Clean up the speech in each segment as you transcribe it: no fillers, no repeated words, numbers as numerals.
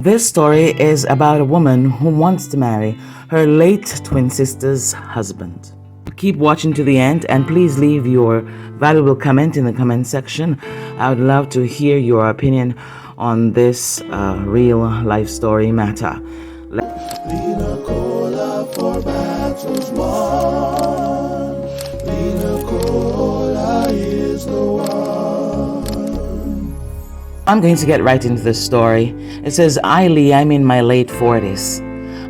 This story is about a woman who wants to marry her late twin sister's husband. Keep watching to the end and please leave your valuable comment in the comment section. I would love to hear your opinion on this real life story matter. Nacola for battles won. Nacola is the one. I'm going to get right into the story. It says, I'm in my late 40s.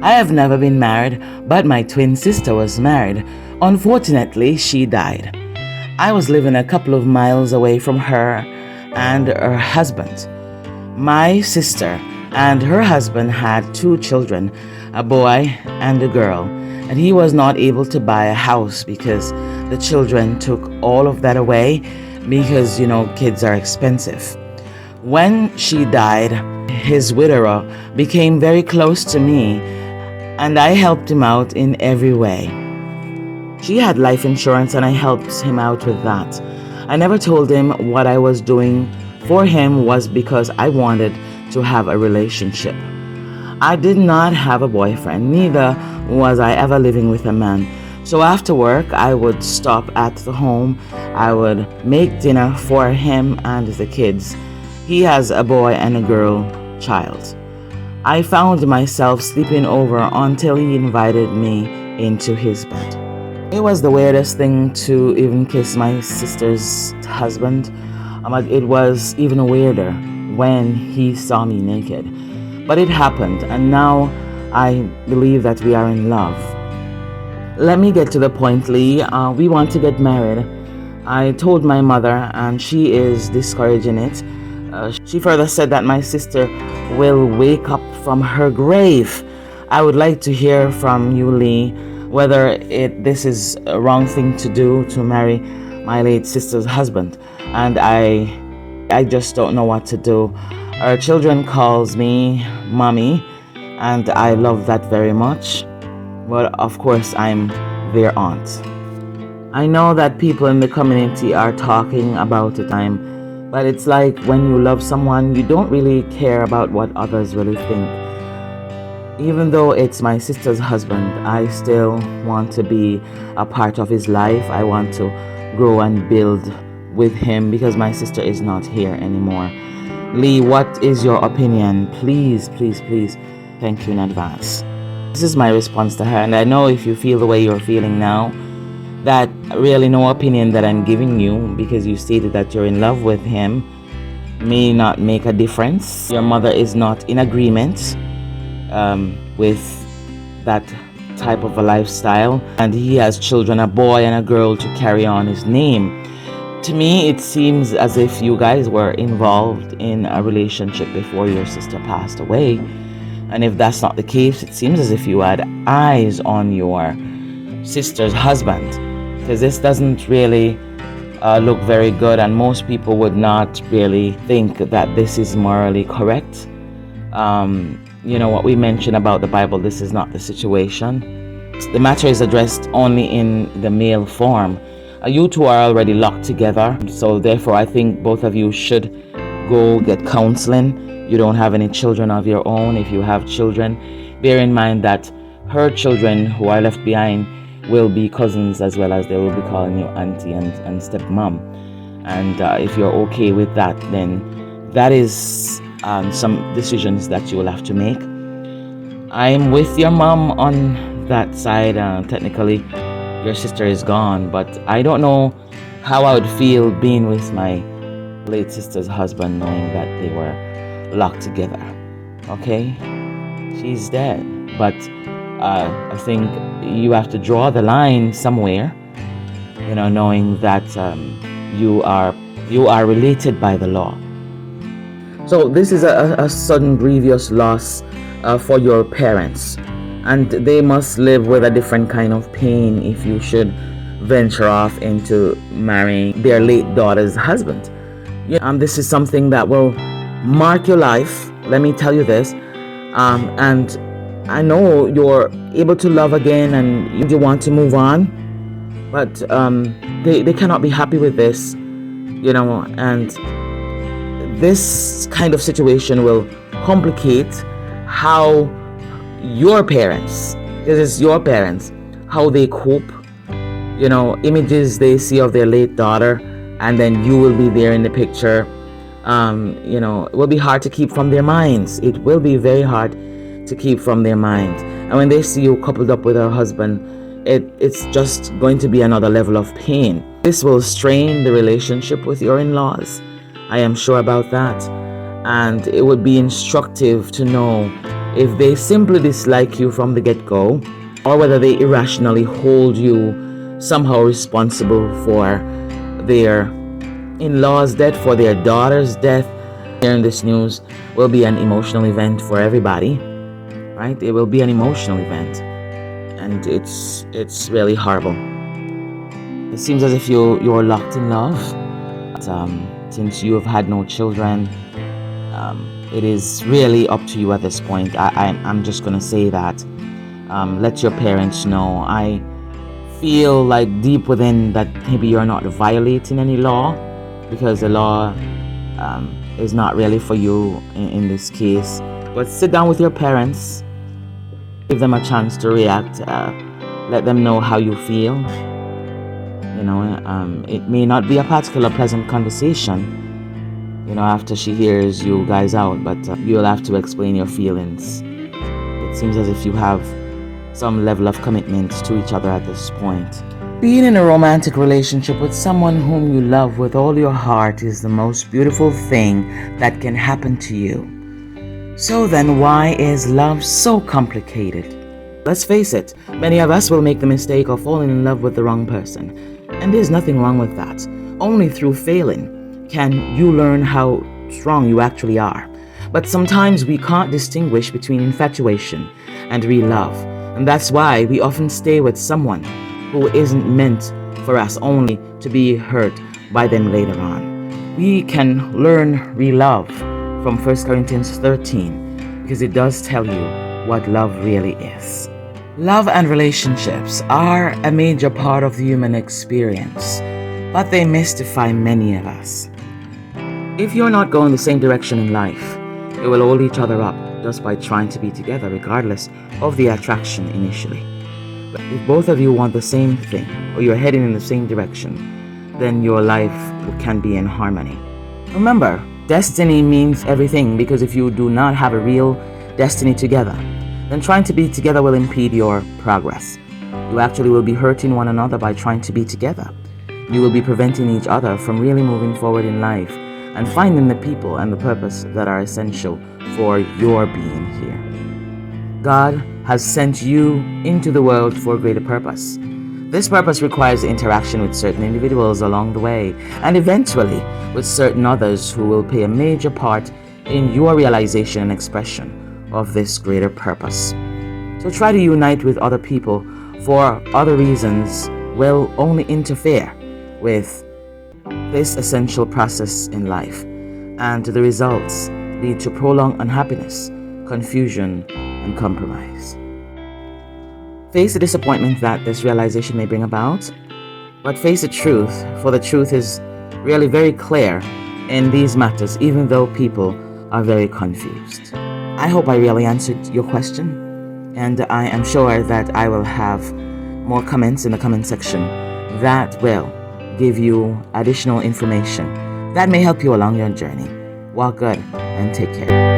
I have never been married, but my twin sister was married. Unfortunately, she died. I was living a couple of miles away from her and her husband. My sister and her husband had 2 children, a boy and a girl, and he was not able to buy a house because the children took all of that away because, kids are expensive. When she died, his widower became very close to me, and I helped him out in every way. She had life insurance, and I helped him out with that. I never told him what I was doing for him was because I wanted to have a relationship. I did not have a boyfriend, neither was I ever living with a man. So after work, I would stop at the home. I would make dinner for him and the kids. He has a boy and a girl child. I found myself sleeping over until he invited me into his bed. It was the weirdest thing to even kiss my sister's husband. It was even weirder when he saw me naked. But it happened, and now I believe that we are in love. Let me get to the point, Lee. We want to get married. I told my mother, and she is discouraging it. She further said that my sister will wake up from her grave. I would like to hear from you, Lee, whether this is a wrong thing to do, to marry my late sister's husband. And I just don't know what to do. Our children calls me mommy, and I love that very much. But of course, I'm their aunt. I know that people in the community are talking about it, but it's like when you love someone, you don't really care about what others really think. Even though it's my sister's husband, I still want to be a part of his life. I want to grow and build with him because my sister is not here anymore. Lee, what is your opinion? Please, please, please. Thank you in advance. This is my response to her, and I know if you feel the way you're feeling now, that really no opinion that I'm giving you because you stated that you're in love with him may not make a difference. Your mother is not in agreement with that type of a lifestyle, and he has children, a boy and a girl, to carry on his name. To me, it seems as if you guys were involved in a relationship before your sister passed away. And if that's not the case, it seems as if you had eyes on your sister's husband, because this doesn't really look very good, and most people would not really think that this is morally correct. What we mentioned about the Bible, this is not the situation. The matter is addressed only in the male form. You two are already locked together, so therefore I think both of you should go get counseling. You don't have any children of your own. If you have children, bear in mind that her children who are left behind will be cousins, as well as they will be calling you auntie and stepmom. And if you're okay with that, then that is some decisions that you will have to make. I'm with your mom on that side. Technically, your sister is gone, but I don't know how I would feel being with my late sister's husband, knowing that they were locked together. Okay, she's dead, but I think you have to draw the line somewhere, knowing that you are related by the law. So this is a sudden grievous loss for your parents, and they must live with a different kind of pain if you should venture off into marrying their late daughter's husband. This is something that will mark your life, let me tell you this. And I know you're able to love again and you want to move on, but they cannot be happy with this, and this kind of situation will complicate how your parents, because it's your parents, how they cope, images they see of their late daughter, and then you will be there in the picture. It will be hard to keep from their minds. It will be very hard to keep from their minds. And when they see you coupled up with her husband, it's just going to be another level of pain. This will strain the relationship with your in-laws. I am sure about that. And it would be instructive to know if they simply dislike you from the get-go, or whether they irrationally hold you somehow responsible for their in-laws' death, for their daughter's death. Hearing this news will be an emotional event for everybody, right? It will be an emotional event, and it's really horrible. It seems as if you're locked in love. But, since you have had no children, it is really up to you at this point. I'm just gonna say that. Let your parents know. I feel like deep within that maybe you're not violating any law, because the law is not really for you in this case. But sit down with your parents, give them a chance to react, let them know how you feel. It may not be a particular pleasant conversation, after she hears you guys out, but you'll have to explain your feelings. It seems as if you have some level of commitment to each other at this point. Being in a romantic relationship with someone whom you love with all your heart is the most beautiful thing that can happen to you. So then, why is love so complicated? Let's face it, many of us will make the mistake of falling in love with the wrong person. And there's nothing wrong with that. Only through failing can you learn how strong you actually are. But sometimes we can't distinguish between infatuation and real love. And that's why we often stay with someone who isn't meant for us, only to be hurt by them later on. We can learn real love from 1 Corinthians 13, because it does tell you what love really is. Love and relationships are a major part of the human experience, but they mystify many of us. If you're not going the same direction in life, you will hold each other up just by trying to be together, regardless of the attraction initially. But if both of you want the same thing, or you're heading in the same direction, then your life can be in harmony. Remember, destiny means everything, because if you do not have a real destiny together, then trying to be together will impede your progress. You actually will be hurting one another by trying to be together. You will be preventing each other from really moving forward in life and finding the people and the purpose that are essential for your being here. God has sent you into the world for a greater purpose. This purpose requires interaction with certain individuals along the way, and eventually with certain others who will play a major part in your realization and expression of this greater purpose. So try to unite with other people for other reasons will only interfere with this essential process in life, and the results lead to prolonged unhappiness, confusion, and compromise. Face the disappointment that this realization may bring about, but face the truth, for the truth is really very clear in these matters, even though people are very confused. I hope I really answered your question, and I am sure that I will have more comments in the comment section that will give you additional information that may help you along your journey. Walk good and take care.